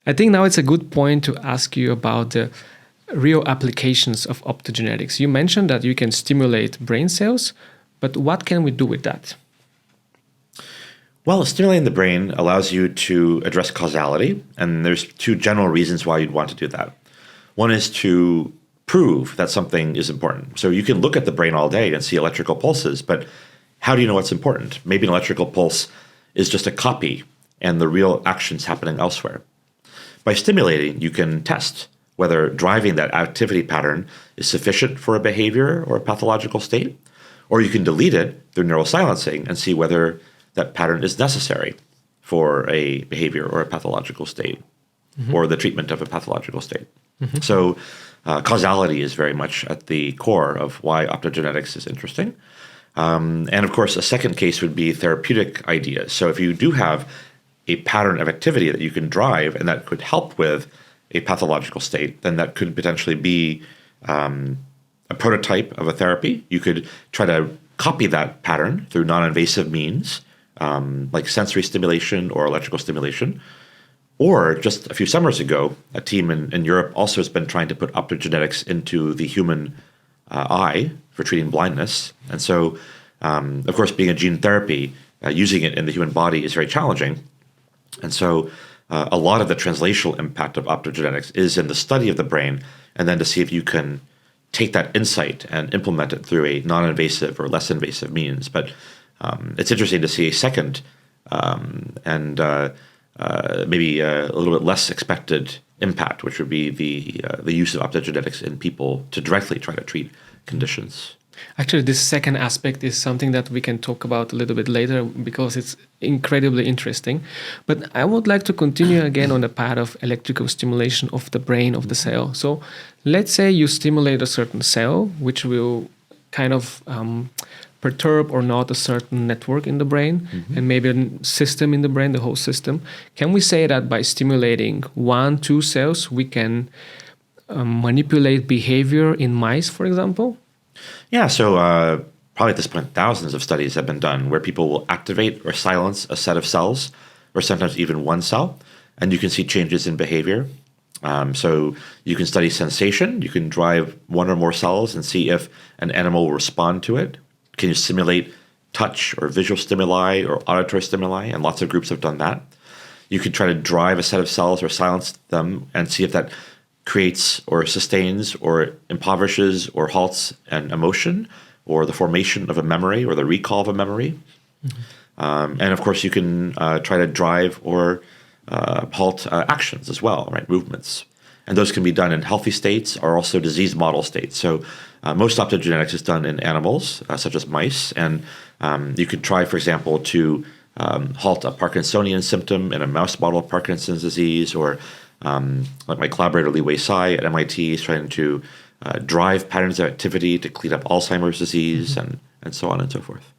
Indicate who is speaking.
Speaker 1: I think now it's a good point to ask you about the real applications of optogenetics. You mentioned that you can stimulate brain cells, but what can we do with that?
Speaker 2: Well, stimulating the brain allows you to address causality, and there's two general reasons why you'd want to do that. One is to prove that something is important. So you can look at the brain all day and see electrical pulses, but how do you know what's important? Maybe an electrical pulse is just a copy and the real action's happening elsewhere. By stimulating, you can test whether driving that activity pattern is sufficient for a behavior or a pathological state, or you can delete it through neural silencing and see whether that pattern is necessary for a behavior or a pathological state, or the treatment of a pathological state. So causality is very much at the core of why optogenetics is interesting. And of course, a second case would be therapeutic ideas. So if you do have a pattern of activity that you can drive and that could help with a pathological state, then that could potentially be a prototype of a therapy. You could try to copy that pattern through non-invasive means, like sensory stimulation or electrical stimulation. Or just a few summers ago, a team in Europe also has been trying to put optogenetics into the human eye for treating blindness. And so, of course, being a gene therapy, using it in the human body is very challenging. And so a lot of the translational impact of optogenetics is in the study of the brain, and then to see if you can take that insight and implement it through a non-invasive or less invasive means. But it's interesting to see a second and maybe a little bit less expected impact, which would be the use of optogenetics in people to directly try to treat conditions.
Speaker 1: Actually, this second aspect is something that we can talk about a little bit later because it's incredibly interesting. But I would like to continue again on the path of electrical stimulation of the brain of the cell. So let's say you stimulate a certain cell, which will kind of perturb or not a certain network in the brain, and maybe a system in the brain, the whole system. Can we say that by stimulating 1-2 cells, we can manipulate behavior in mice, for example?
Speaker 2: Yeah, so probably at this point, thousands of studies have been done where people will activate or silence a set of cells, or sometimes even one cell, and you can see changes in behavior. So you can study sensation. You can drive one or more cells and see if an animal will respond to it. Can you simulate touch or visual stimuli or auditory stimuli? And lots of groups have done that. You can try to drive a set of cells or silence them and see if that creates or sustains or impoverishes or halts an emotion or the formation of a memory or the recall of a memory. And of course, you can try to drive or halt actions as well, right? Movements. And those can be done in healthy states or also disease model states. So most optogenetics is done in animals, such as mice. And you could try, for example, to halt a Parkinsonian symptom in a mouse model of Parkinson's disease, or like my collaborator Li Wei-Sai at MIT is trying to drive patterns of activity to clean up Alzheimer's disease and so on and so forth.